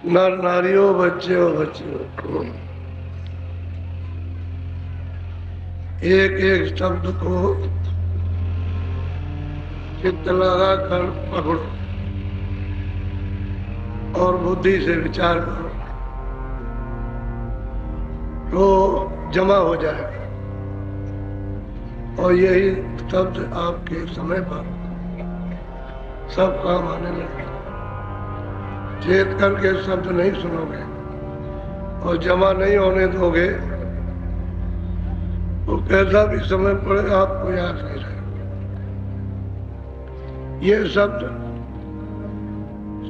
नर नारियों, बच्चों बच्चियों, एक एक शब्द को चित्त लगा कर पकड़ो और बुद्धि से विचार करो तो जमा हो जाएगा और यही शब्द आपके समय पर सब काम आने लगे। चेत करके शब्द नहीं सुनोगे और जमा नहीं होने दोगे तो कैसा भी समय पड़े आपको याद नहीं रहेगा। ये शब्द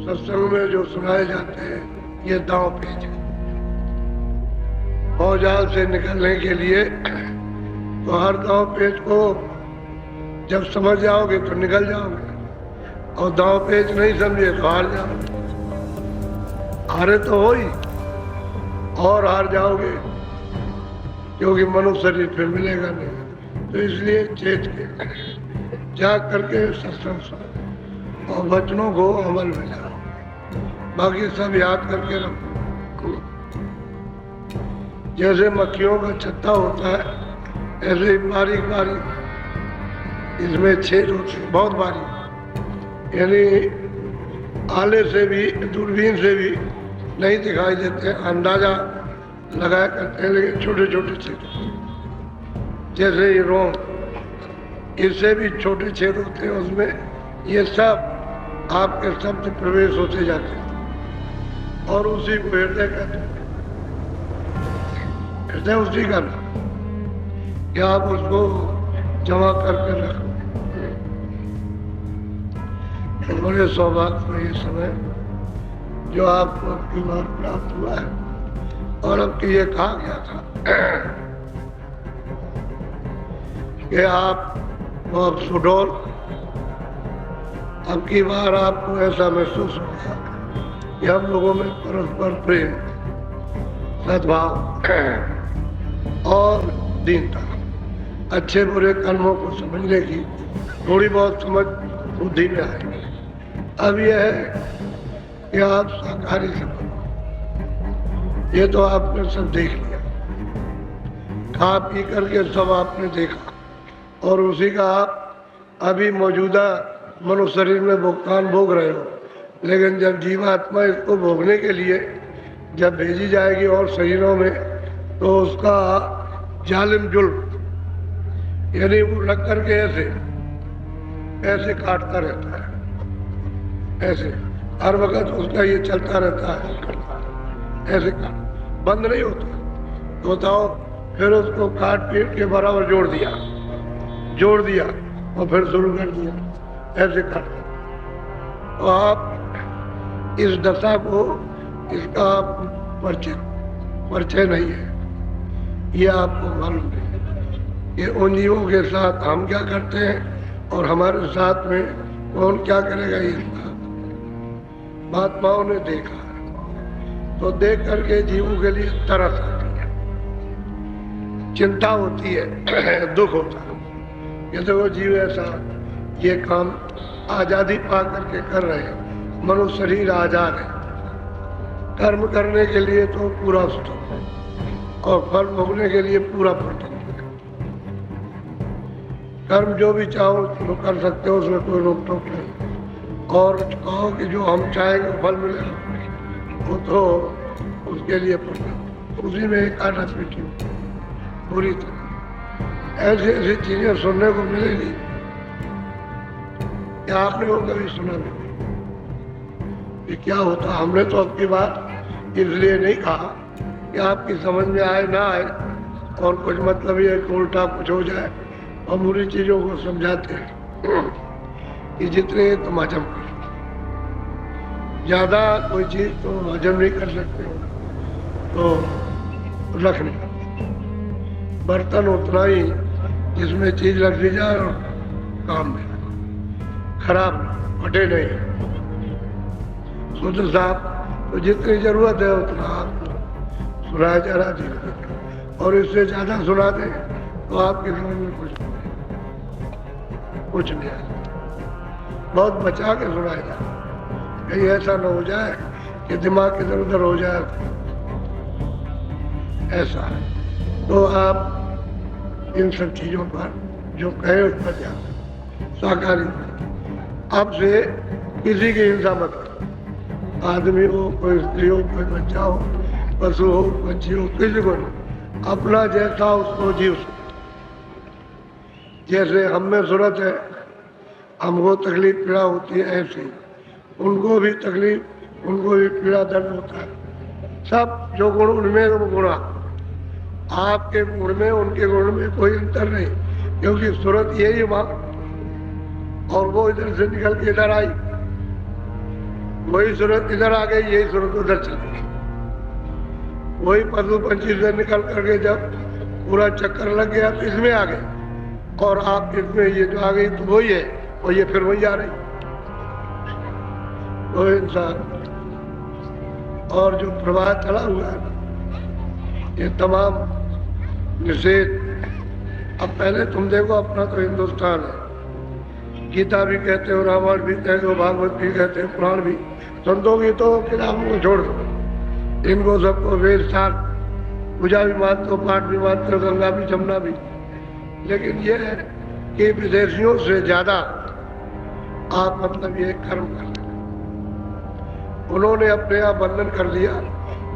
सत्संग में जो सुनाए जाते हैं ये दांव पेच है। औजार से निकलने के लिए तो हर दांव पेच को जब समझ जाओगे तो निकल जाओगे और दांव पेच नहीं समझे तो हार जाओगे। हारे तो हो ही और हार जाओगे क्योंकि मनुष्य शरीर फिर मिलेगा नहीं। तो इसलिए चेत के जाग करके सत्संग सुनो और वचनों को अमल में लाओ। बाकी सब याद करके रखो। जैसे मक्खियों का छत्ता होता है ऐसे ही बारीक बारीक इसमें छेद होते हैं, बहुत बारीक, यानी आले से भी दूरबीन से भी नहीं दिखाई देते, अंदाजा लगाया करते हैं, लेकिन छोटे छोटे छेद जैसे ये रोम, इससे भी छोटे छेद होते हैं उसमें। ये सब आपके शब्द प्रवेश होते जाते हैं और उसी को हृदय कहते हैं। हृदय उसी का नाम कि आप उसको जमा करके रखो। तो बड़े सौभाग्य में ये समय जो आपको आपकी बार प्राप्त हुआ है। और अब कि ये कहा गया था कि आप अब सुडौल, अब की बार आपको ऐसा महसूस होगा कि हम लोगों में परस्पर प्रेम, सद्भाव और दीनता, अच्छे बुरे कर्मों को समझने की थोड़ी बहुत समझ बुद्धि में आएगी। अब यह है कि आप शाकाहारी से बनो। ये तो आपने सब देख लिया, खा पी करके सब आपने देखा और उसी का आप अभी मौजूदा मनुष्य शरीर में भुगतान भोग रहे हो। लेकिन जब जीवात्मा इसको भोगने के लिए जब भेजी जाएगी और शरीरों में, तो उसका जालिम जुल्म यानी वो रख करके ऐसे ऐसे काटता रहता है, ऐसे हर वक्त उसका ये चलता रहता है, ऐसे काट बंद नहीं होता। तो बताओ, फिर उसको काट पीट के बराबर जोड़ दिया और फिर शुरू कर दिया ऐसे काट। तो आप इस दशा को, इसका परिचय नहीं है, ये आपको मालूम नहीं कि उन जीवों के साथ हम क्या करते हैं और हमारे साथ में कौन क्या करेगा। ये महात्माओं ने देखा है। तो देख करके जीवों के लिए तरस आती है, चिंता होती है, दुख होता है। ये देखो जीव ऐसा ये काम आजादी पा करके कर रहे हैं, मनुष्य शरीर आजाद है, कर्म करने के लिए तो पूरा स्वतंत्र है और फल भोगने के लिए पूरा स्वतंत्र है। कर्म जो भी चाहो तो कर सकते हो, उसमें कोई रोक टोक नहीं। और कहो कि जो हम चाहेंगे फल मिलेगा, वो तो उसके लिए उसी में एक आटा पीटी पूरी तरह। ऐसी ऐसी चीजें सुनने को मिलेगी कि आपने वो कभी सुना नहीं कि क्या होता। हमने तो आपकी बात इसलिए नहीं कहा कि आपकी समझ में आए ना आए और कुछ मतलब ये उल्टा कुछ हो जाए, और बुरी चीजों को समझाते हैं कि जितने तुम हजम कर, ज्यादा कोई चीज तुम हजम नहीं कर सकते हो तो रख नहीं। बर्तन उतना ही जिसमें चीज रख दी जाए और काम में खराब फटे नहीं। शुद्ध साफ तो जितनी जरूरत है उतना आप सुनाया जा रहा है, और इससे ज्यादा सुना दे तो आपके समझ में कुछ नहीं आया। बहुत बचा के सुनाया जाए, कहीं ऐसा न हो जाए कि दिमाग इधर उधर हो जाए, ऐसा है। तो आप इन सब चीज़ों पर जो कहे उस पर ध्यान, शाकाहारी अब से किसी की हिंसा मत करो। आदमी हो, कोई स्त्री हो, कोई बच्चा हो, पशु हो, पंछी हो, किसी को नहीं, अपना जैसा उसको जीव। जैसे हम में जरूरत है, हमको तकलीफ पीड़ा होती है, ऐसी उनको भी तकलीफ, उनको भी पीड़ा दर्द होता है। सब जो गुण उनमें वो गुण आपके गुण में, उनके गुण में कोई अंतर नहीं, क्योंकि सूरत यही वहां, और वो इधर से निकल के इधर आई, वही सूरत इधर आ गई, यही सूरत उधर चल गई। वही पशु पंछी से निकल करके जब पूरा चक्कर लग गया तो इसमें आ गए, और आप इसमें ये जो आ गई तो वही है, और ये फिर वही आ रही। वो इंसान और जो प्रवाह चला हुआ है, ये तमाम निषेध। अब पहले तुम देखो, अपना तो हिंदुस्तान है, गीता भी कहते हो, रामायण भी कहते हो, भागवत भी कहते हो, पुराण भी, संतों की तो किताबों को छोड़ दो, इनको सबको वेद शास्त्र, पूजा भी मानते हो, पाठ भी मानते हो, गंगा भी जमुना भी। लेकिन ये है कि विदेशियों से ज्यादा आप मतलब ये कर्म कर, उन्होंने अपने यहाँ बंधन कर लिया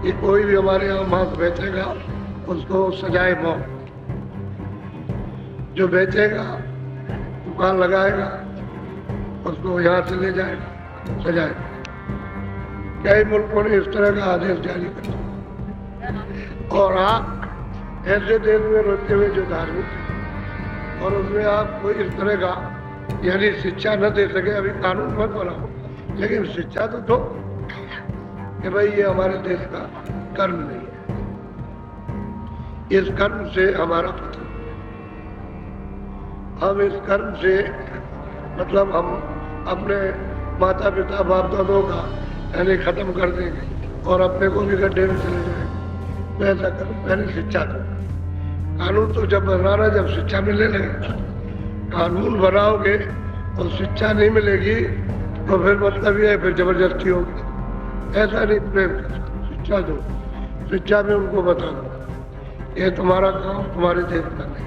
कि कोई भी हमारे यहाँ मांस बेचेगा उसको सजाए मौत, जो बेचेगा दुकान लगाएगा उसको यहाँ से ले जाएगा सजाए। कई मुल्कों ने इस तरह का आदेश जारी कर दिया, और आप ऐसे देश में रहते हुए जो धार्मिक है, और उसमें आपको इस तरह का यानी शिक्षा न दे सके, अभी कानून मत बनाओ, लेकिन शिक्षा तो दो कि भाई ये हमारे देश का कर्म नहीं है, इस कर्म से हमारा पतन, हम इस कर्म से मतलब हम अपने माता पिता बाप दादों का यानी खत्म कर देंगे और अपने को भी गड्ढे में चले जाएंगे। तो ऐसा करो, पहले शिक्षा दो। कानून तो जब बनाना जब शिक्षा मिलने लगे, कानून बनाओगे और शिक्षा नहीं मिलेगी तो फिर मतलब ये है फिर जबरदस्ती होगी। ऐसा नहीं, प्रेम शिक्षा दो, शिक्षा में उनको बता दो ये तुम्हारा काम तुम्हारे देश का नहीं।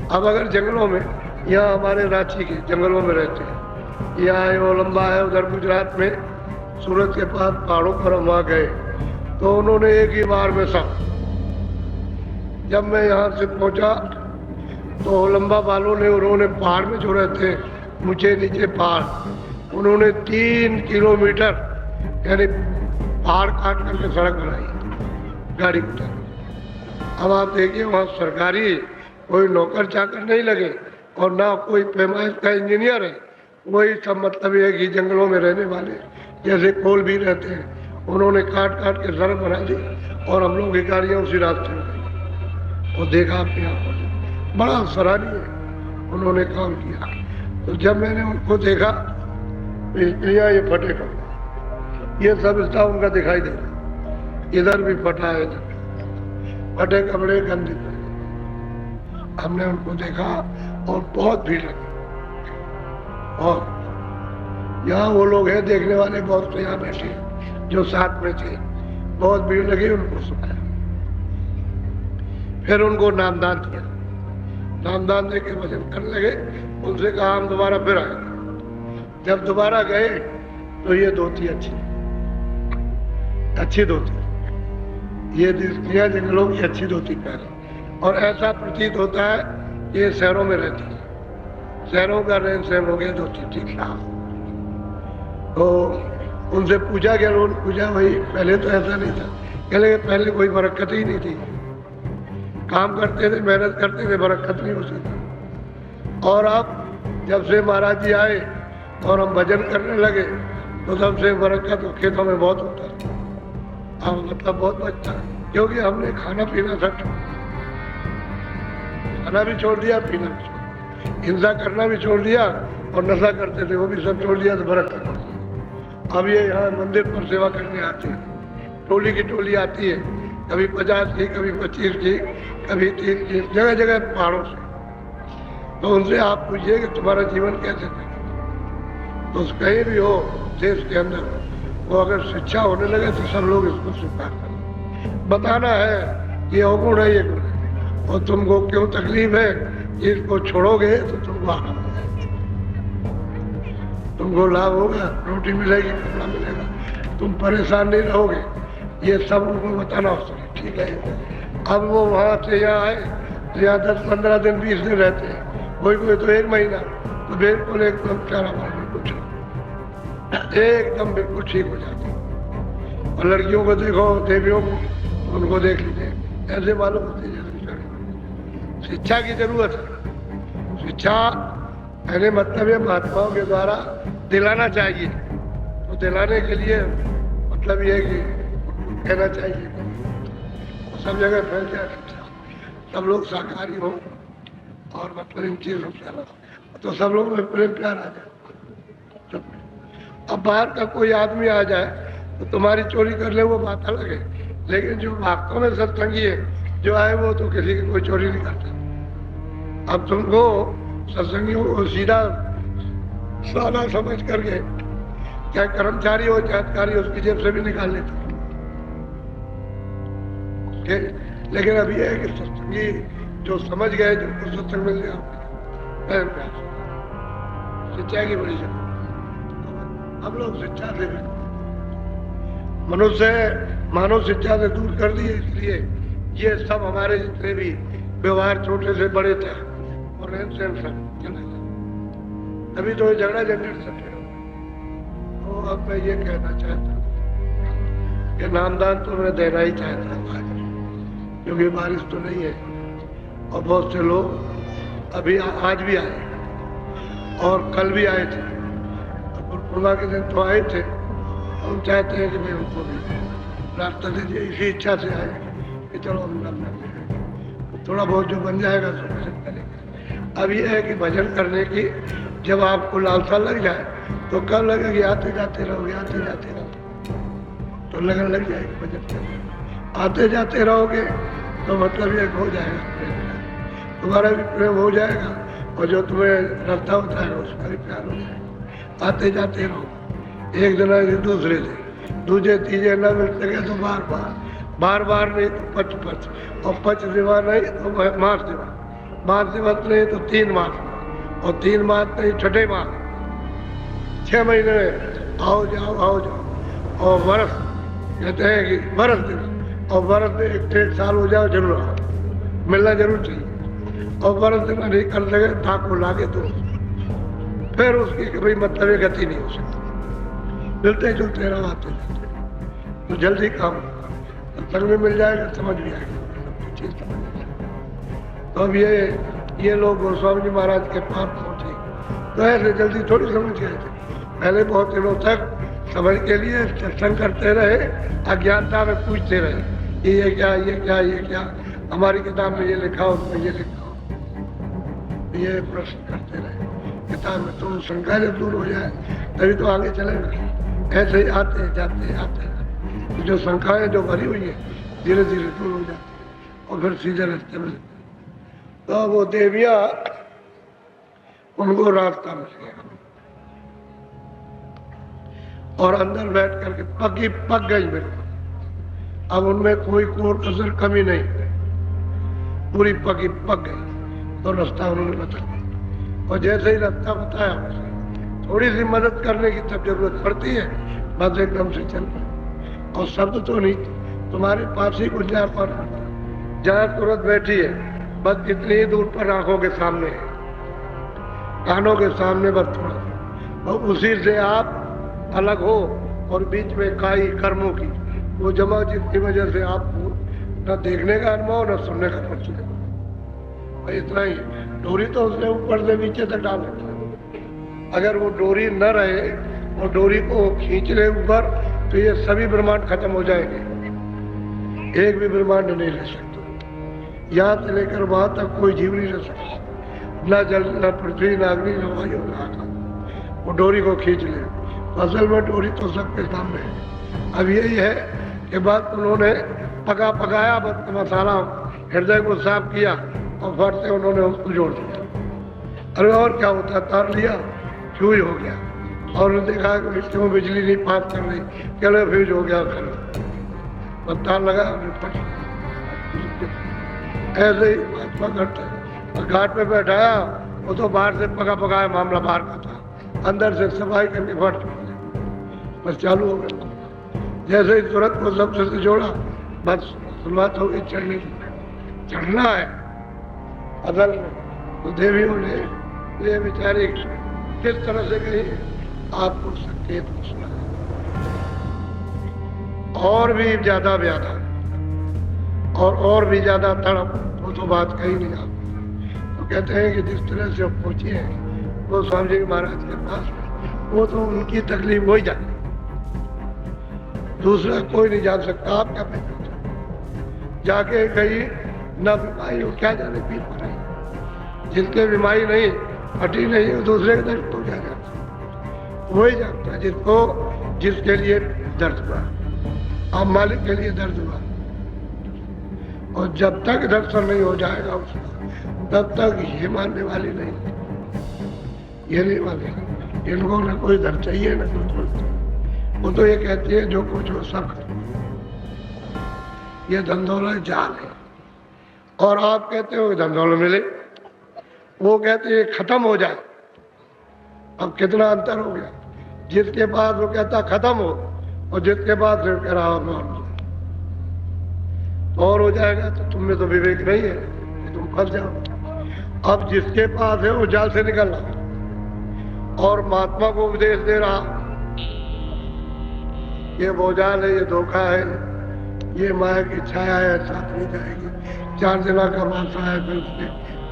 अब अगर जंगलों में, यहाँ हमारे रांची के जंगलों में रहते हैं, यहाँ है वो लंबा है, उधर गुजरात में सूरत के पास पहाड़ों पर हम वहाँ गए तो उन्होंने एक ही बार में सब, जब मैं यहाँ से पहुँचा तो लंबा वालों ने, उन्होंने पहाड़ में जो रहते हैं मुझे नीचे पहाड़, उन्होंने 3 किलोमीटर यानी पहाड़ काट करके सड़क बनाई गाड़ी उतर। अब आप देखिए वहाँ सरकारी कोई नौकर चाकर नहीं लगे और ना कोई पैमाइश का इंजीनियर है, वही सब मतलब ये कि जंगलों में रहने वाले जैसे कोल भी रहते हैं, उन्होंने काट काट के सड़क बना दी और हम लोग की गाड़ियाँ उसी रास्ते में गई। और देखा आपने यहाँ पर बड़ा सराहनीय उन्होंने काम किया। तो जब मैंने उनको देखा स्त्रियाँ ये फटे कपड़े, ये सब स्टाफ उनका दिखाई दे रहा, इधर भी फटा है, इधर फटे कपड़े गंदे। हमने उनको देखा और बहुत भीड़ लगी, और यहाँ वो लोग हैं देखने वाले बहुत से यहाँ बैठे जो साथ में थे, बहुत भीड़ लगी, उनको सुनाया, फिर उनको नामदान दिया, नामदान दे के भजन करने लगे। उनसे कहा हम दोबारा फिर आए। जब दोबारा गए तो ये धोती अच्छी धोती, ये स्त्रियाँ जंगलों की अच्छी धोती पहने, और ऐसा प्रतीत होता है ये शहरों में रहती है, शहरों का रहन सहन हो गया धोती ठीक था। तो उनसे पूछा गया, उन्होंने पूछा भाई पहले तो ऐसा नहीं था, कहले पहले कोई बरकत ही नहीं थी, काम करते थे, मेहनत करते थे, बरकत नहीं होती थी। और अब जब से महाराज जी आए और हम भजन करने लगे तो तब से बरकत खेतों में बहुत होता है, अब मतलब बहुत बचता है, क्योंकि हमने खाना पीना सब, खाना भी छोड़ दिया, पीना भी छोड़ दिया, हिंसा करना भी छोड़ दिया, और नशा करते थे वो भी सब छोड़ दिया, तो बरकत हो गई। अब ये यहाँ मंदिर पर सेवा करने आते हैं, टोली की टोली आती है, कभी 50 की, कभी 25 की, कभी 30 की, जगह जगह पहाड़ों से। तो उनसे आप पूछिए कि तुम्हारा जीवन कैसे चले, तो कहीं भी हो देश के अंदर, वो अगर शिक्षा होने लगे तो सब लोग इसको स्वीकार करें। बताना है ये अवगुण है, ये गुण है, और तुमको क्यों तकलीफ है, इसको छोड़ोगे तो तुमको आराम मिलेगा, तुमको लाभ होगा, रोटी मिलेगी, कपड़ा मिलेगा, तुम परेशान नहीं रहोगे। ये सब उनको बताना हो सके, ठीक है। अब वो वहाँ से यहाँ आए तो यहाँ 10-15 दिन 20 दिन रहते हैं, कोई कोई तो 1 महीना, तो बिल्कुल एकदम प्यारा कुछ एकदम बिल्कुल ठीक हो जाते हैं। और लड़कियों को देखो, देवियों को, उनको देख लीजिए, ऐसे मालूम होती है। शिक्षा की जरूरत है, शिक्षा कहने मतलब ये महात्माओं के द्वारा दिलाना चाहिए। तो दिलाने के लिए मतलब ये कि कहना चाहिए सब जगह फैल जाए शिक्षा, सब लोग शाकाहारी हो और मतलब इन चीजों से अलग, तो सब लोग में प्रेम प्यार आ जाए। अब बाहर का कोई आदमी आ जाए तो तुम्हारी चोरी कर ले, वो बात अलग है, लेकिन जो वास्तव में सत्संगी है जो आए वो तो किसी की कोई चोरी नहीं करता। अब तुमको सत्संगियों को सीधा सादा समझ करके, चाहे कर्मचारी हो चाहे अधिकारी, उसकी जेब से भी निकाल लेते। लेकिन अब यह है कि सत्संगी जो समझ गए, जिनको सत्संग मिल गया, शिक्षा की बड़ी जरूरत। हम लोग शिक्षा से मनुष्य मानव शिक्षा से दूर कर दिए, इसलिए ये सब हमारे जितने भी व्यवहार छोटे से बड़े थे और रहन सहन सब चला गया। तभी तो झगड़ा झंझट सब है। तो अब मैं ये कहना चाहता हूँ कि नामदान तो मैं देना ही चाहता हूँ, क्योंकि बारिश तो नहीं है और बहुत से लोग अभी आज भी आए और कल भी आए थे, पूर्णिमा के दिन तो आए थे। हम चाहते हैं कि मैं उनको भी रास्ता दीजिए, इसी इच्छा से आए कि चलो हम थोड़ा बहुत जो बन जाएगा तो भजन करेंगे। अब ये है कि भजन करने की जब आपको लालसा लग जाए तो कब लगेगी, आते जाते रहोगे, आते जाते रहोगे तो लगन लग जाएगी भजन करने। आते जाते रहोगे तो मतलब ये हो जाएगा प्रेम, तुम्हारा भी प्रेम हो जाएगा और जो तुम्हें रास्ता होता है उसका भी प्यार हो जाएगा। आते जाते रहो, एक जना से दूसरे से, दूसरे तीजे न मिल सके तो बार बार नहीं तो पच पच, और पच सेवा नहीं तो मास सेवा, मास सेवा नहीं तो 3 मास, और 3 मास नहीं 6ठे मास, 6 महीने में आओ जाओ। और वर्ष कहते हैं कि वर्ष दिन, और वर्ष में 1-1.5 साल हो जाओ जरूर आओ, मिलना जरूर चाहिए। और वर्ष दिन नहीं कर सके ताको लागे तो फिर उसकी कभी मतलब गति नहीं हो सकती। मिलते जुलते रहो, आते जाते तो जल्दी काम संग में मिल जाएगा, समझ भी आएगा, चीज समझ आएगा। तो अब ये लोग गोस्वामी जी महाराज के पास पहुंचे तो ऐसे जल्दी थोड़ी समझ गए थे। पहले बहुत दिनों तक समझ के लिए सत्संग करते रहे, अज्ञानता में पूछते रहे कि ये क्या, हमारी किताब में ये लिखा हो, उसमें ये लिखा हो, ये प्रश्न करते रहे किताब में। तो शंका जब दूर हो जाए तभी तो आगे चलेंगे। ऐसे ही आते जाते जो शंकाएं जो भरी हुई है धीरे धीरे दूर हो जाती है और फिर सीधे रास्ते में। तो वो देवियां, उनको रास्ता मिल गया और अंदर बैठ करके पक गई बिल्कुल। अब उनमें कोई कोर कसर कमी नहीं, पूरी पक गई। तो रास्ता उन्होंने बताया, और जैसे ही रास्ता बताया थोड़ी सी मदद करने की तब जरूरत पड़ती है, बस एकदम से चल पड़े। और शब्द तो नहीं, तुम्हारे पास ही कुछ जहाँ पर जहाँ तुरंत बैठी है, बस इतनी ही दूर पर आंखों के सामने है, कानों के सामने बस थोड़ा, और उसी से आप अलग हो। और बीच में काई कर्मों की वो जमा, जिसकी वजह से आपको न देखने का अनुभव न सुनने का अनुभव। इतना ही, डोरी तो उसने ऊपर से नीचे तक डाल रखा है। अगर वो डोरी न रहे और डोरी को खींच ले ऊपर तो ये सभी ब्रह्मांड खत्म हो जाएंगे, एक भी ब्रह्मांड नहीं रह सकता। यहाँ से लेकर वहां तक कोई जीव नहीं रह सकता, न जल न पृथ्वी न अग्नि न वायु न आकाश। वो डोरी को खींच ले, असल में डोरी तो सबके सामने है। अब यही है कि बात उन्होंने पकाया, बस मसाला हृदय को साफ किया और फट से उन्होंने उसको जोड़ दिया। अरे और क्या होता, तार लिया, क्यों ही हो गया। और देखा कि क्यों बिजली नहीं पास कर रही, चलो फ्यूज हो गया, खड़ा पता लगा। ऐसे ही महात्मा करते और घाट पे बैठाया, वो तो बाहर से पका पकाया मामला बाहर का था, अंदर से सफाई करके फट बस चालू हो गया। जैसे ही तुरंत को सबसे से जोड़ा, बस शुरुआत हो गई चढ़ने की। चढ़ना है अदल में, तो देवियों ने ये बेचारी किस तरह से गई, आपको संकेत सुना और भी ज्यादा व्याधा और भी ज्यादा तड़प, वो तो बात कही नहीं आप। तो कहते हैं कि जिस तरह से वो पहुंची है वो स्वामी जी महाराज के पास, वो तो उनकी तकलीफ हो ही जाती, दूसरा कोई नहीं जान सकता। आप क्या पहचान जाके कहीं न बीमारी हो, क्या जाने पीठ पर जिनके बीमारी नहीं हटी नहीं, वो दूसरे के दर्द तो क्या जानता, वही जानता है जिसको, जिसके लिए दर्द हुआ। अब मालिक के लिए दर्द हुआ, और जब तक दर्शन नहीं हो जाएगा उसका, तब तक ये मानने वाली नहीं, ये नहीं माने। इनको न कोई दर्द चाहिए न कुछ, वो तो ये कहती है जो कुछ हो सब कर, ये धंधौला जाल है। और आप कहते हो धंधौला मिले, वो कहते हैं खत्म हो जाए। अब कितना अंतर हो गया, जिसके बाद वो कहता खत्म हो, और जिसके बाद फिर कह रहा और हो जाएगा। तो तुम में तो विवेक नहीं है, तुम फंस जाओ। अब जिसके पास है वो जाल से निकल रहा, और महात्मा को उपदेश दे रहा, ये बोझाल है, ये धोखा है, ये माया की छाया है, साथ नहीं जाएगी, 4 दिन का मासा है, फिर उसने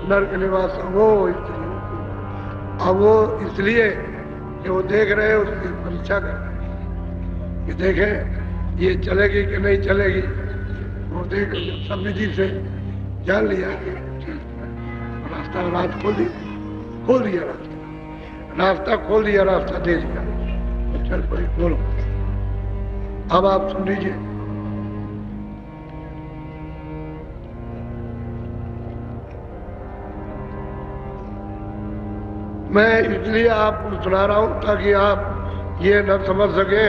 नर्क निवास। वो इसलिए, अब वो इसलिए कि वो देख रहे हैं, उसकी परीक्षा कर रहे हैं कि देखें ये चलेगी कि नहीं चलेगी। वो देख सब विधि से जान लिया कि रास्ता, रात खोल दिया रास्ता खोल दिया, रास्ता दे दिया, तो चल पड़ी। बोलो अब आप सुन लीजिए। मैं इसलिए आपको सुना रहा हूं ताकि आप ये न समझ सके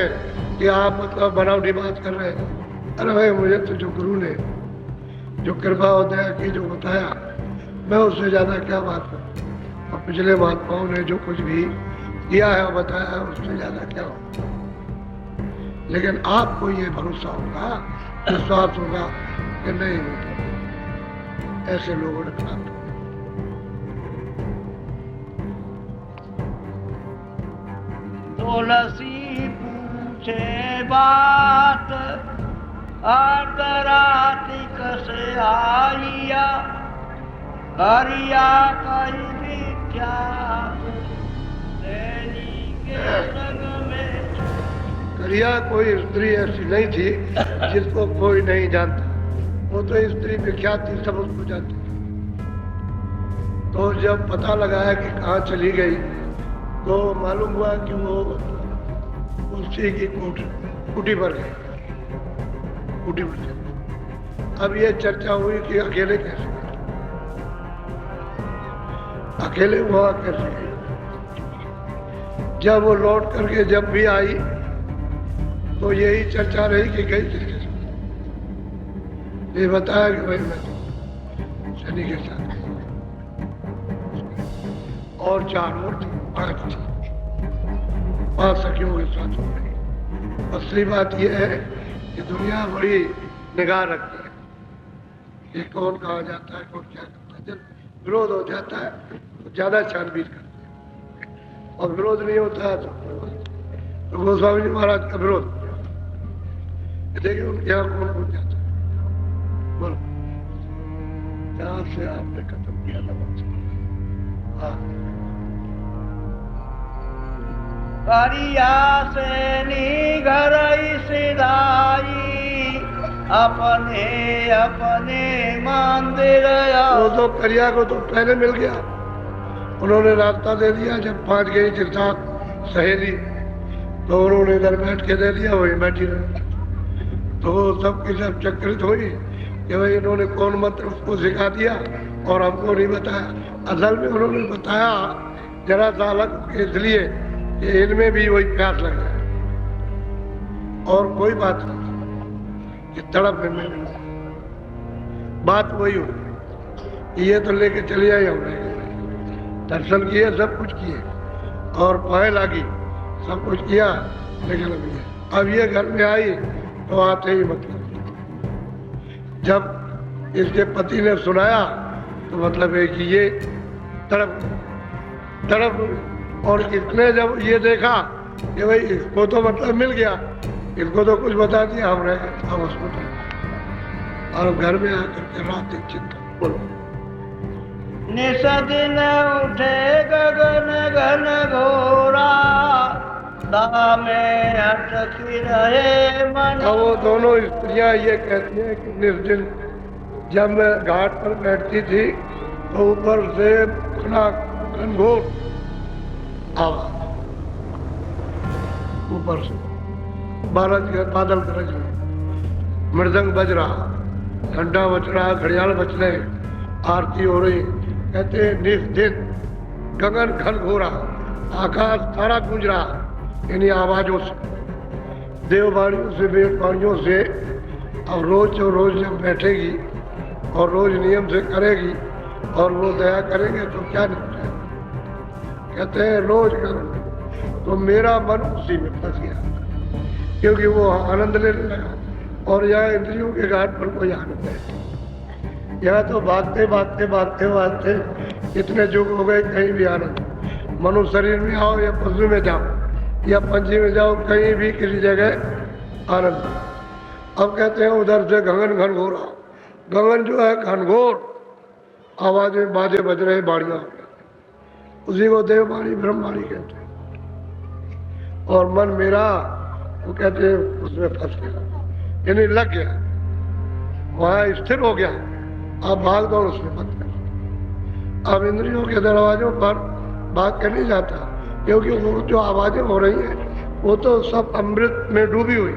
कि आप मतलब बनावटी बात कर रहे हैं। अरे भाई, मुझे तो जो गुरु ने जो कृपा और दया की, जो बताया, मैं उससे ज्यादा क्या बात करूं। और पिछले महात्माओं ने जो कुछ भी किया है और बताया है, उससे ज्यादा क्या हो। लेकिन आपको ये भरोसा होगा, विश्वास होगा कि नहीं होता, ऐसे लोगों ने प्राप्त। तुलसी पूछे बात, अर्धरात्रि कसे आइया, करिया कई विख्यात, तेरी के संग में। करिया कोई स्त्री ऐसी नहीं थी जिसको कोई नहीं जानता, वो तो स्त्री विख्यात थी, सब उसको जानते। तो जब पता लगाया कि कहाँ चली गई, तो मालूम हुआ कि वो उसी की कुटी पर गई, कुटी पर गई। अब ये चर्चा हुई कि अकेले कैसे गए, अकेले हुआ कैसे गए। जब वो लौट करके जब भी आई तो यही चर्चा रही कि गई कैसे। ये बताया कि भाई मैं तो शनि के साथ गई, और 4 और थी, 5 सखियों के साथ हो गई। असली बात यह है कि दुनिया बड़ी निगाह रखती है कि कौन कहाँ जाता है, कौन क्या करता है। जब विरोध हो जाता है तो ज्यादा छानबीन करते हैं, और विरोध नहीं होता है तो गोस्वामी जी महाराज का विरोध, देखिए उनके यहाँ कौन कौन जाता है। बोलो, जहाँ से आपने खत्म किया था। हाँ, करिया से घर सिधाई, अपने अपने मंदिर। वो तो करिया को तो पहले मिल गया, उन्होंने रास्ता दे दिया। जब 5 गई थी साथ सहेली, तो उन्होंने इधर बैठ के दे दिया, वही बैठी रही। तो सबकी सब चक्रित हुई कि भाई इन्होंने कौन मंत्र उसको सिखा दिया और हमको नहीं बताया। असल में उन्होंने बताया जरा सा अलग, इसलिए कि इनमें भी वही प्यास लग जाए और कोई बात नहीं कि तड़प में बात वही हुई। ये तो लेके चले आए हमने, दर्शन किए, सब कुछ किए और पाए लागी, सब कुछ किया, लेकिन अब ये घर में आई तो आते ही मतलब जब इसके पति ने सुनाया तो मतलब है कि ये तड़प और इसने जब ये देखा कि भाई इसको तो मतलब मिल गया, इसको तो कुछ बता दिया हमने, अब उसको तो और घर में आकर के रात चिंता। बोलो। निसदिन उठे गगन घन घोरा, दामे अटकी रहे मन। अब वो दोनों स्त्रियां ये कहती हैं कि निर्दिन जब मैं घाट पर बैठती थी तो ऊपर से खुला घनघोर आवाज, ऊपर से बादल गरज रहे, मृदंग बज रहा, घंटा बज रहा, घड़ियाल बज रहे, आरती हो रही। कहते हैं निर्दिन गगन घन घोरा, आकाश सारा गूंज रहा इन्हीं आवाजों से, देववाणियों से, वेदवाणियों से। अब रोज जब बैठेगी और रोज नियम से करेगी और वो दया करेंगे तो क्या नहीं। कहते हैं रोज करो तो मेरा मन उसी में फंस गया, क्योंकि वो आनंद लेने लगा और यहाँ इंद्रियों के घाट पर कोई आनंद है। यहाँ तो भागते भागते भागते भागते इतने जुग हो गए, कहीं भी आनंद। मनुष्य शरीर में आओ या पशु में जाओ या पंछी में जाओ, कहीं भी किसी जगह आनंद। अब कहते हैं उधर से गगन घनघोर, गगन जो है घनघोर आवाजें बाजे बज रहे, बाड़ियां, उसी को देववाणी ब्रह्मवाणी कहते हैं। और मन मेरा वो कहते हैं उसमें फंस गया, यानी लग गया, वहां स्थिर हो गया। अब भाग दौड़ उसमें मत कर। अब इंद्रियों के दरवाजों पर भाग कर नहीं जाता, क्योंकि वो जो आवाजें हो रही हैं वो तो सब अमृत में डूबी हुई,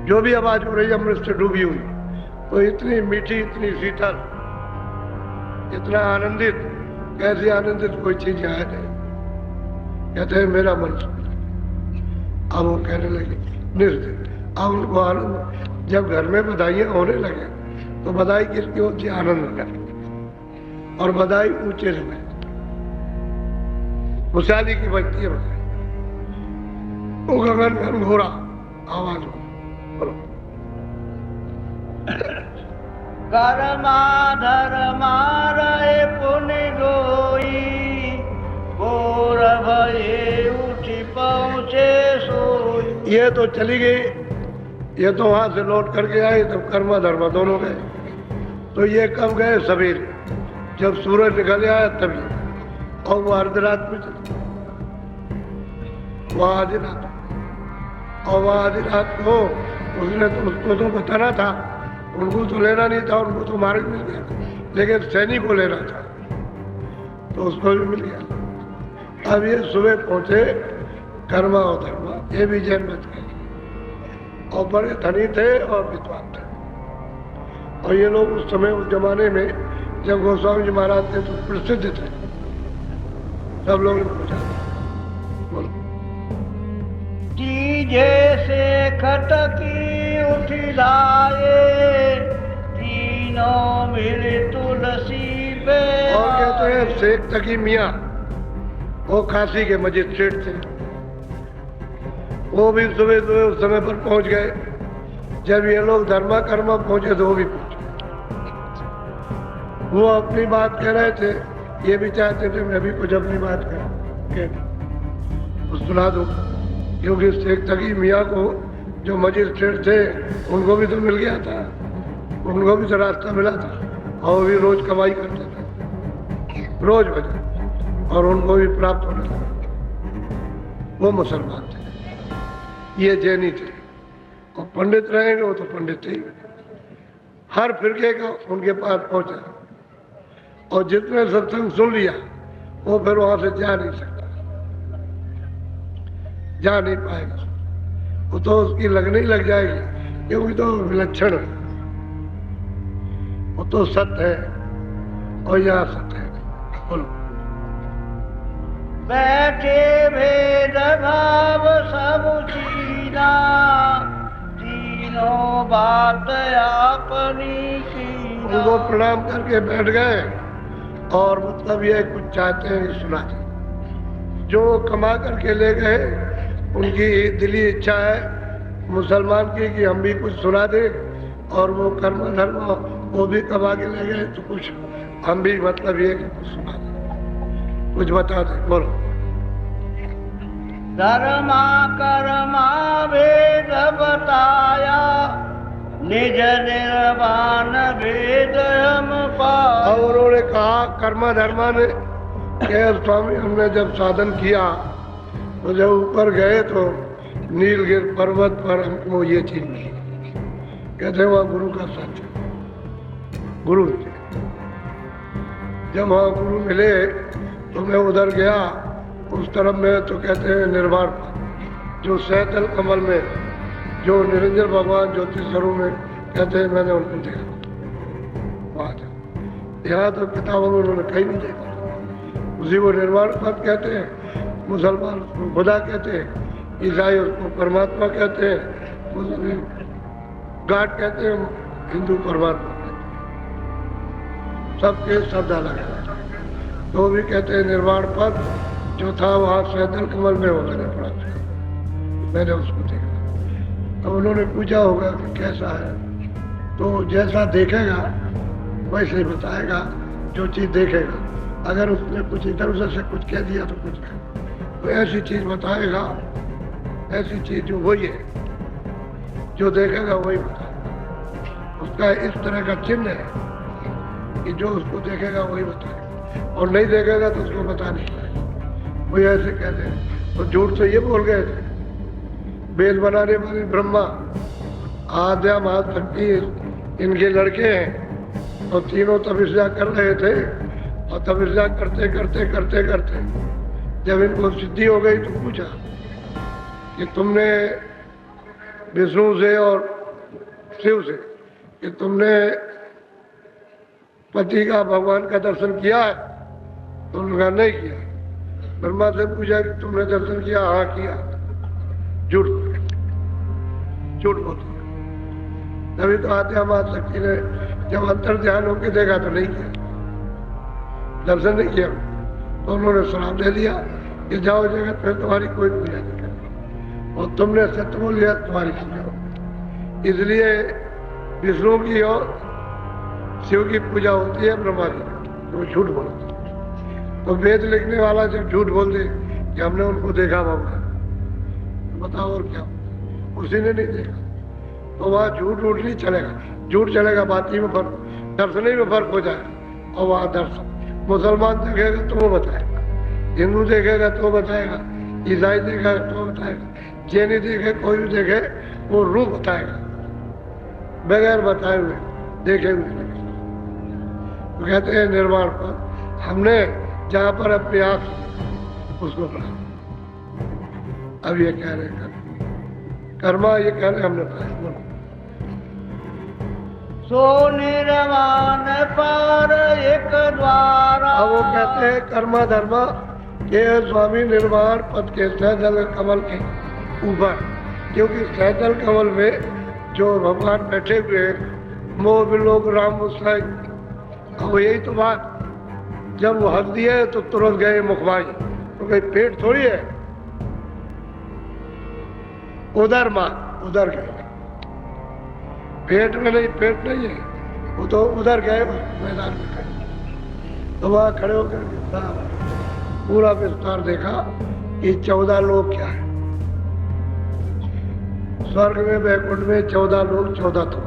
जो भी आवाज हो रही है अमृत से डूबी हुई। तो इतनी मीठी, इतनी शीतल, इतना आनंदित, कैसी आनंदित कोई चीज है नहीं। कहते हैं मेरा मन। अब वो कहने लगे निर्दित। अब उनको आनंद, जब घर में बधाइयाँ होने लगे तो बधाई किसकी होती है? आनंद का। और बधाई ऊंचे से बजती, खुशहाली की बजती है बधाई। वो गगन घनघोरा आवाज हो। बोलो। कर्मा धर्मा रहे पुण्य गोई, घोर भये उठी पहुँचे सोई। ये तो चली गई, ये तो वहां से लौट करके आए, तब कर्मा धर्मा दोनों गए। तो ये कब गए? सवेरे, जब सूरज निकल आया तभी। और वो अर्धरात में चले, वहां आधी रात, और वहां आधी रात को उसने तो, उसको तो बताना था, उनको तो लेना नहीं था, उनको तो मार्ग मिल गया, लेकिन सैनिक को लेना था तो उसको भी मिल गया। अब ये सुबह पहुंचे कर्मा और धर्मा, ये भी जैन मत गए और बड़े धनी थे और विद्वान थे। और ये लोग उस समय, उस जमाने में जब गोस्वामी जी महाराज थे तो प्रसिद्ध थे, सब लोग ने पूछा। बोलो। जैसे खटकी उठी लाए, तीनों मिले तुलसी पे। और कहते हैं शेख तकी मियाँ, वो काशी के मजिस्ट्रेट थे, वो भी सुबह सुबह उस समय पर पहुंच गए। जब ये लोग धर्मा कर्मा पहुंचे तो वो भी पहुंचे। वो अपनी बात कह रहे थे, ये भी चाहते थे मैं भी कुछ अपनी बात कह सुना दूं, क्योंकि शेख तकी मियाँ को जो मजिस्ट्रेट थे उनको भी तो मिल गया था, उनको भी तो रास्ता मिला था, और वो भी रोज कमाई करते थे, रोज बजा, और उनको भी प्राप्त होने लगा। वो मुसलमान थे, ये जैनी थे। और पंडित रहेंगे वो तो पंडित थे, हर फिरके का उनके पास पहुंचा। और जितने सत्संग सुन लिया वो फिर वहां से जा नहीं सकता, जा नहीं पाएगा, वो तो उसकी लगने ही लग जाएगी, क्योंकि तो विलक्षण है, वो तो सत्य है और यहाँ सत्य है। बोलो। बैठे भेद भाव सब सीना तीनों बात आपनी कीना। उनको प्रणाम करके बैठ गए और मतलब ये कुछ चाहते हैं कि सुना दें। जो कमा करके ले गए उनकी दिली इच्छा है मुसलमान की कि हम भी कुछ सुना दें, और वो कर्म धर्म वो भी कमा के ले गए तो कुछ हम भी मतलब ये कि कुछ सुना दें, कुछ बता दें। बोलो। धर्मा कर्मा भेद बताया निज निर्वाण भेद हम पाया। और उन्होंने कहा कर्मा धर्मा ने कि स्वामी हमने जब साधन किया तो जब ऊपर गए तो नीलगिर पर्वत पर हमको ये चीज मिली। कहते वहाँ गुरु का साथ गुरु थे। जब वहाँ गुरु मिले तो मैं उधर गया उस तरफ में, तो कहते हैं निर्वाण जो सैतल कमल में जो निरंजन भगवान ज्योति स्वरूप में कहते हैं मैंने उनको देखा। यहाँ तो किताबों में उन्होंने कहीं नहीं देखा। उसी को निर्वाण पद कहते हैं, मुसलमान उसको खुदा कहते हैं, ईसाई उसको परमात्मा कहते हैं, मुस्लिम गॉड कहते हैं, हिंदू परमात्मा कहते हैं। सबके शब्द अलग है। तो भी कहते हैं निर्वाण पद जो था वहाँ सैदल कमल में हो मैंने पढ़ा था, मैंने उसको देखा। अब उन्होंने पूछा होगा कि कैसा है, तो जैसा देखेगा वैसे ही बताएगा। जो चीज़ देखेगा, अगर उसने कुछ इधर उधर से कुछ कह दिया तो कुछ नहीं, तो ऐसी चीज़ बताएगा, ऐसी चीज़ जो वही है, जो देखेगा वही बताएगा। उसका इस तरह का चिन्ह है कि जो उसको देखेगा वही बताएगा, और नहीं देखेगा तो उसको बता नहीं पाएगा। वही ऐसे कहते हैं। तो झूठ से ये बोल गए थे वेद बनाने वाले ब्रह्मा आद्या महाशक्ति इनके लड़के हैं, और तीनों तपस्या कर रहे थे, और तपस्या करते करते करते करते जब इनको सिद्धि हो गई तो पूछा कि तुमने विष्णु से और शिव से कि तुमने पति का भगवान का दर्शन किया है? तो उन्होंने नहीं किया। ब्रह्मा से पूछा कि तुमने दर्शन किया? हाँ किया। झूठ झूठ बोलते। तभी तो आद्या महाशक्ति ने जब अंतर ध्यान होकर देखा तो नहीं किया, दर्शन नहीं किया। तो उन्होंने श्राप दे दिया कि जाओ जगत में तुम्हारी कोई पूजा नहीं करेगी, और तुमने सत्य बोल लिया तुम्हारी पूजा हो। इसलिए विष्णु की और शिव की पूजा होती है, ब्रह्मा की तो झूठ बोलते। तो वेद लिखने वाला जब झूठ बोल दे कि हमने उनको देखा भगवान, तो बताओ और क्या, उसी ने नहीं देखा तो वहाँ झूठ उठ नहीं चलेगा। झूठ चलेगा बात ही में फर्क, दर्शन ही में फर्क हो जाए। और वहाँ दर्शन मुसलमान देखेगा तो वो बताएगा, हिंदू देखेगा तो बताएगा, ईसाई देखेगा तो बताएगा, जैनी देखे कोई भी देखे वो रूप बताएगा, बगैर बताए हुए देखे हुए। तो कहते हैं निर्वाण पर हमने जहाँ पर अपने आप उसको पढ़ा। अब ये कह रहे कर्मा, ये कह रहे हमने पढ़ा। सो निर्वाण पर एक द्वारा। अब वो कहते हैं कर्मा धर्मा ये स्वामी निर्वाण पद के सैदल कमल के ऊपर, क्योंकि सैदल कमल में जो भगवान बैठे हुए मोह विलोक राम मुस्ताई। अब यही तो बात, जब वो हक दिए तो तुरंत गए मुखमाई, तो कहीं पेट थोड़ी है, उधर मां उधर गए, पेट में नहीं, पेट नहीं है, वो तो उधर गए मैदान में गए। तो वहाँ खड़े होकर पूरा विस्तार देखा कि 14 लोग क्या है। स्वर्ग में वैकुंठ में 14 लोग 14 तो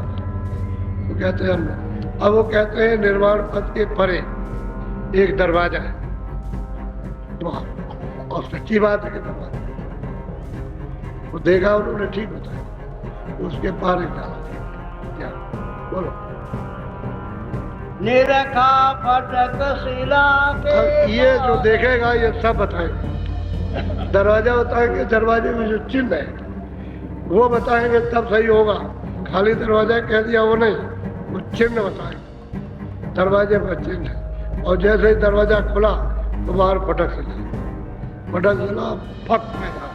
कहते हैं हमने। अब वो कहते हैं निर्वाण पद के परे एक दरवाजा है, और सच्ची बात है कि दरवाजा वो देखा उन्होंने, ठीक बताया, उसके पार एक दरवाजा। क्या बोलो? निरखा फटक शिला के। ये जो देखेगा ये सब बताएंगे। दरवाजा बताएंगे, दरवाजे में जो चिन्ह है वो बताएंगे, तब सही होगा। खाली दरवाजा कह दिया वो नहीं, वो चिन्ह बताएंगे, दरवाजे पर चिन्ह है। और जैसे ही दरवाजा खुला तो बाहर फटक शिला, बड़ा जिला फक मैदान,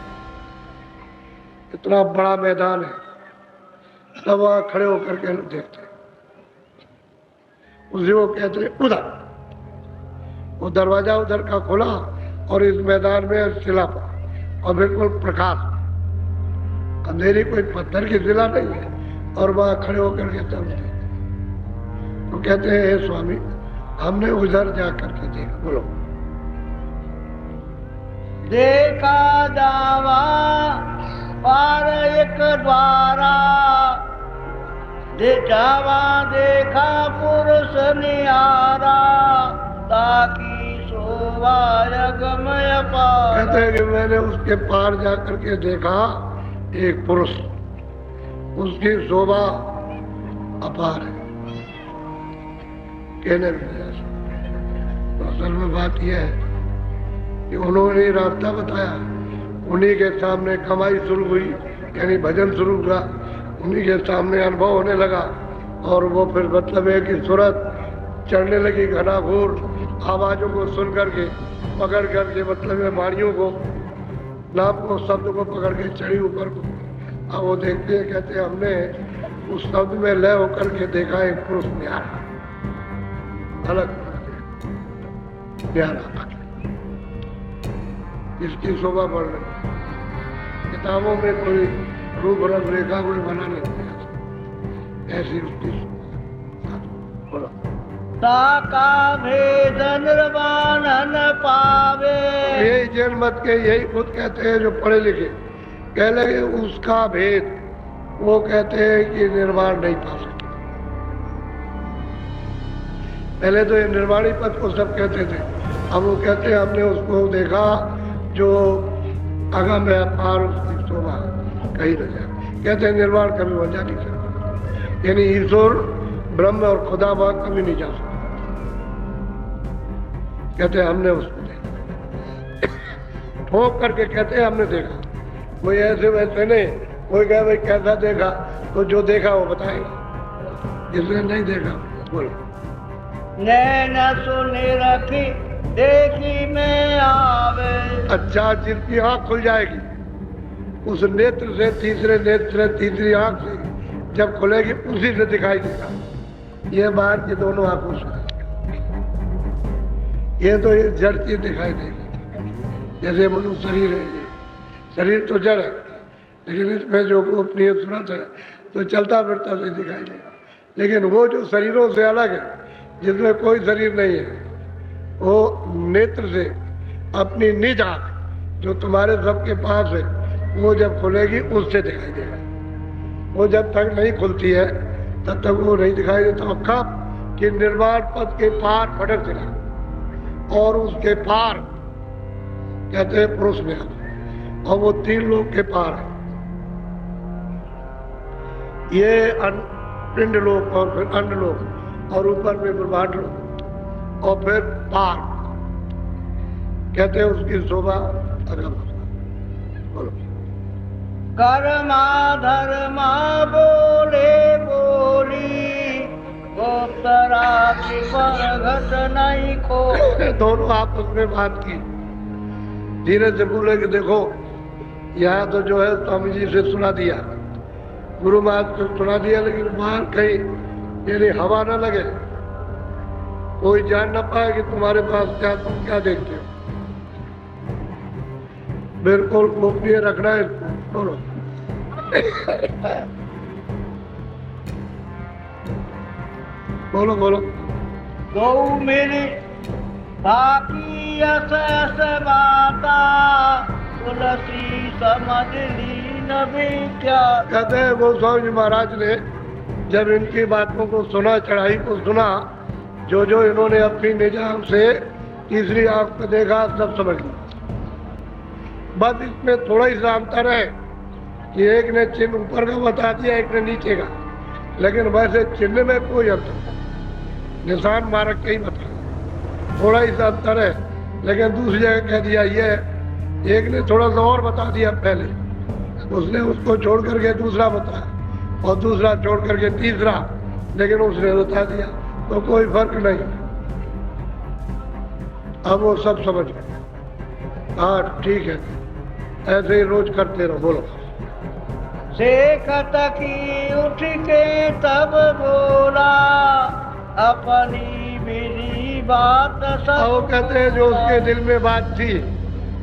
इतना बड़ा मैदान है, सब वहां खड़े होकर के लोग देखते। उसी को कहते उधर, वो दरवाजा उधर का खोला और इस मैदान में शिला पड़ा और बिल्कुल प्रकाश, अंधेरी कोई पत्थर की शिला नहीं है, और वहां खड़े होकर के चलते। तो कहते हैं हे स्वामी, हमने उधर जा करके देखा। बोलो। देखा जावा पार एक द्वारा, जावा देखा पुरुष निहारा, ताकि शोभा गमय पार। कहते हैं कि मैंने उसके पार जा करके देखा एक पुरुष, उसकी शोभा अपार है। कहने लगे तो असल में बात यह है कि उन्होंने रास्ता बताया, उन्हीं के सामने कमाई शुरू हुई, यानी भजन शुरू हुआ, उन्हीं के सामने अनुभव होने लगा, और वो फिर मतलब है कि सूरत चढ़ने लगी घनाघोर आवाजों को सुन करके, पकड़ करके मतलब है वाणियों को, नाम को, शब्द को पकड़ के चढ़ी ऊपर को। अब वो देखते हैं, कहते हैं हमने उस शब्द में लय होकर के देखा एक पुरुष न्यारा, अलग न्यारा, इसकी शोभा बढ़ रही। किताबों में कोई रूप रंग रेखा कोई बना नहीं दिया, ऐसी उसकी बोलो। ताका भेद निर्वाण न पावे। यही जैन मत के यही खुद कहते हैं जो पढ़े लिखे, कह लगे उसका भेद, वो कहते हैं कि निर्वाण नहीं पा सकते। पहले तो ये निर्वाणी पद को सब कहते थे, अब वो कहते हैं हमने उसको देखा जो अगम है, पार उसकी शोभा कहीं न जाए। कहते हैं निर्वाण कभी बन जा नहीं सकता, यानी ईश्वर ब्रह्म और खुदा बात कभी नहीं जा सकता। कहते हैं हमने उसको देखा, ठोक करके कहते हैं हमने देखा। कोई ऐसे वैसे नहीं, कोई कहे भाई कैसा देखा, तो जो देखा वो बताएगा, जिसने नहीं देखा बोलो। नैन सुनी रखी देखी में आवे। अच्छा, जिसकी आंख खुल जाएगी उस नेत्र से, तीसरे नेत्र से, तीसरी आंख से जब खुलेगी उसी से दिखाई देगा। ये बात की दोनों आंखों से, ये तो ये जड़ चीज दिखाई देगी। जैसे मनुष्य शरीर है, ये शरीर तो जड़ है, लेकिन इसमें जो अपनी सूरत है तो चलता फिरता से दिखाई देगा। लेकिन वो जो शरीरों से अलग है, जिसमें कोई शरीर नहीं है, वो नेत्र से अपनी निज आंख जो तुम्हारे सबके पास है, वो जब खुलेगी उससे दिखाई देगा। वो जब तक नहीं खुलती है तब तक वो नहीं दिखाई देता। कब कि निर्वाण पद के पार फटक चला, और उसके पार कहते हैं पुरुष में, और वो 3 लोग के पार है। ये पिंड लोग, और फिर अन्न लोग, और ऊपर में ब्रह्मांड लोग, और फिर पार कहते हैं उसकी शोभा अगम। बोलो। कर्मा धर्मा बोले बोली, गोप्तरा की परघट नहीं खो। दोनों आपस में बात की, धीरे से बोले कि देखो यहाँ तो जो है स्वामी जी से सुना दिया, गुरु महाराज से सुना दिया, लेकिन बाहर कहीं यानी हवा ना लगे, कोई जान ना पाए कि तुम्हारे पास क्या, तुम क्या देखते हो। बिल्कुल गोपनीय रखना है। बोलो। बोलो बोलो। गौ मेरी बाकी अस अस बाता, तुलसी समझ ली नबी क्या। कहते हैं वो स्वामी जी महाराज ने जब इनकी बातों को सुना, चढ़ाई को सुना, जो जो इन्होंने अपनी निजाम से तीसरी आंख पे देखा, सब समझ लिया। बस इसमें थोड़ा ही सा अंतर है कि एक ने चिन्ह ऊपर का बता दिया, एक ने नीचे का, लेकिन वैसे चिन्ह में कोई अंतर नहीं, निशान मारक के ही बता, थोड़ा ही सा अंतर है। लेकिन दूसरी जगह कह दिया ये, एक ने थोड़ा सा और बता दिया पहले, उसने उसको छोड़ करके दूसरा बताया, और दूसरा छोड़ करके तीसरा, लेकिन उसने बता दिया, तो कोई फर्क नहीं। अब वो सब समझ गए। हाँ ठीक है, ऐसे ही रोज करते रहो। बोलो। शेखत की उठ के तब बोला, अपनी मेरी बात सब अब वो कहते हैं जो उसके दिल में बात थी,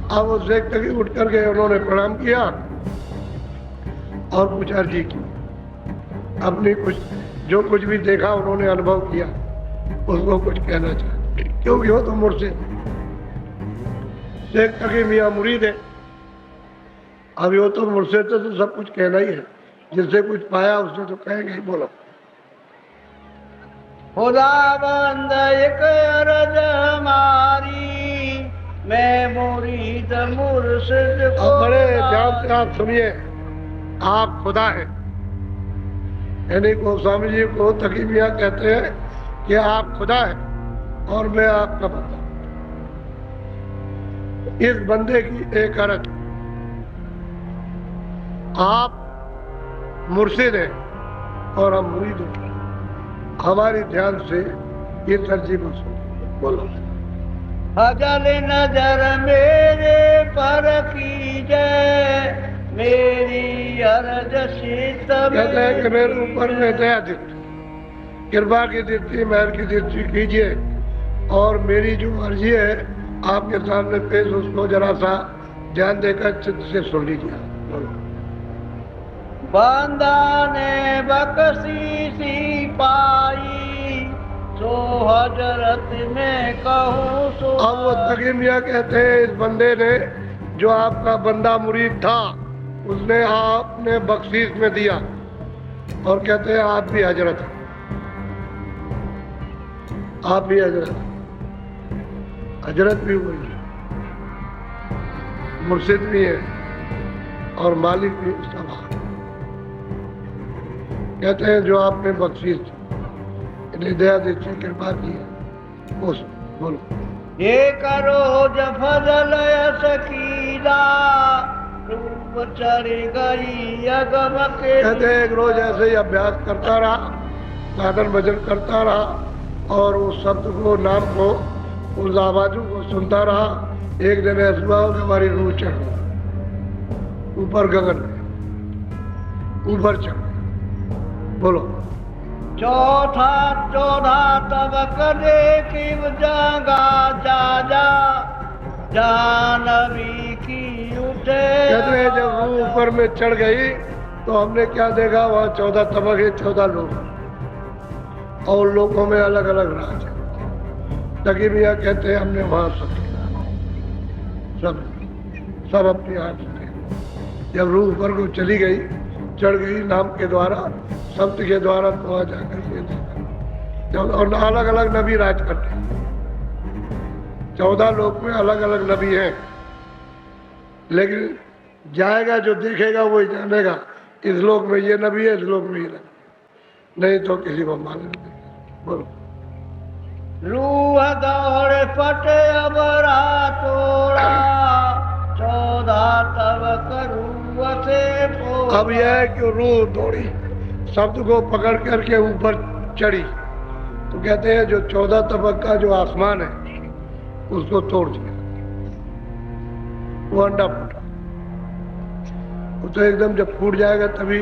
अब वो शेख तक उठ करके उन्होंने प्रणाम किया और कुछ अर्जी की, अपनी कुछ जो कुछ भी देखा उन्होंने अनुभव किया उसको कुछ कहना चाहते, क्योंकि वो तो मुर्शिद शेख तकी मियाँ मुरीद है। अब वो तो मुर्शिद से तो सब कुछ कहना ही है, जिससे कुछ पाया उससे तो कहेंगे ही। बोलो। खुदाबंद एक अर्ज हमारी, मैं मुरीद मुर्शिद को अब बड़े ध्यान से आप सुनिए, आप खुदा हैं, यानी गोस्वामी जी को तकी मियाँ कहते हैं कि आप खुदा हैं और मैं आपका बंदा। इस बंदे की एक अर्ज, आप मुर्शिद हैं और हम मुरीद हैं, हमारी ध्यान से ये तरजीह को सुनो। बोलो। फजल नजर मेरे पर कीजिए, मेरी अर्ज सिद्ध कहते हैं कि मेरे ऊपर में दया दृष्टि, कृपा की दृष्टि, मेहर की दृष्टि कीजिए और मेरी जो अर्जी है आपके सामने पेश, उसको जरा सा ध्यान देकर चित्त से सुन लीजिए। बोलो। बंदा ने बख्शीशी पाई, सो हजरत में कहूँ सो। अब वो तकी मियाँ कहते हैं इस बंदे ने, जो आपका बंदा मुरीद था, उसने आपने बख्शीश में दिया और कहते हैं आप भी हजरत हैं, आप भी हजरत हैं। हजरत भी वही है, मुर्शिद भी है और मालिक भी उसका भाग। कहते हैं जो आपने बख्शीश दया दृष्टि कृपा की है उस। बोलो। ये करो जफजल सकीला, रूप चढ़ गई अगम के। कहते हैं एक रोज ऐसे ही अभ्यास करता रहा, साधन भजन करता रहा और उस शब्द को, नाम को, उस आवाजों को सुनता रहा। एक दिन ऐसा हुआ कि हमारी रूह चढ़ गई ऊपर गगन में, ऊपर चढ़ गई। बोलो। चौथा तब करे कि जगा जा जानवी की उठे। कहते हैं जब रूह ऊपर में चढ़ गई तो हमने क्या देखा, वहाँ 14 तबक है, 14 लोग और लोगों में अलग अलग राज है। तकी मियाँ कहते हैं हमने वहाँ सब अपनी आँख से, जब रूह ऊपर को चली गई, चढ़ गई नाम के द्वारा, शब्द के द्वारा, तो वहाँ जाकर के देखा। और अलग अलग नबी राज करते हैं, 14 लोग में अलग अलग नबी हैं, लेकिन जाएगा जो देखेगा वही जानेगा, इस लोक में ये नबी है, इस लोक में ये नबी, नहीं तो किसी को मालूम नहीं। बोलो। रूह दौड़ फटे अब तोड़ा, 14 तब करूँ से। अब यह है कि रूह दौड़ी, शब्द को पकड़ करके ऊपर चढ़ी, तो कहते हैं जो 14 तबक का जो आसमान है उसको तोड़ दिया, वो अंडा फूटा। वो तो एकदम जब फूट जाएगा तभी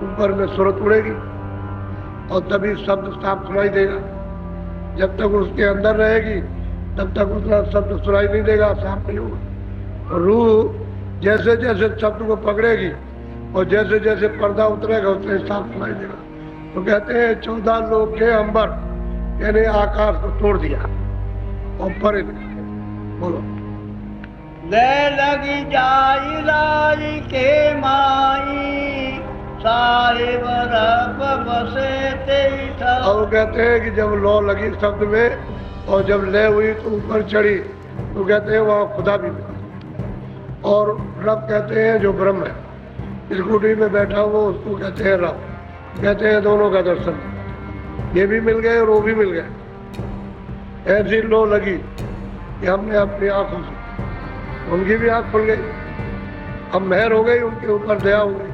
ऊपर में सूरत उड़ेगी और तभी शब्द साफ सुनाई देगा। जब तक उसके अंदर रहेगी तब तक उतना शब्द सुनाई नहीं देगा, साफ नहीं होगा। और रूह जैसे जैसे शब्द को पकड़ेगी और जैसे जैसे पर्दा उतरेगा उतने साफ सुनाई देगा। तो कहते हैं 14 लोग के अंबर यानी आकाश को तोड़ दिया और परे। बोलो। ले लगी जाई लाई के माई, साहिब रब बसे तेई था। और कहते हैं कि जब लौ लगी शब्द में और जब ले हुई तो ऊपर चढ़ी, तो कहते हैं वहाँ खुदा भी मिला। और रब कहते हैं जो ब्रह्म है, इस कुटी में बैठा हुआ उसको कहते हैं रब। कहते हैं दोनों का दर्शन, ये भी मिल गए और वो भी मिल गए। ऐसी लो लगी कि हमने अपनी आंखों से, उनकी भी आंख खुल गई, अब मेहर हो गई, उनके ऊपर दया हो गई।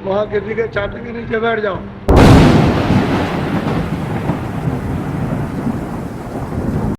वहाँ किसी के छाते के नीचे बैठ जाओ,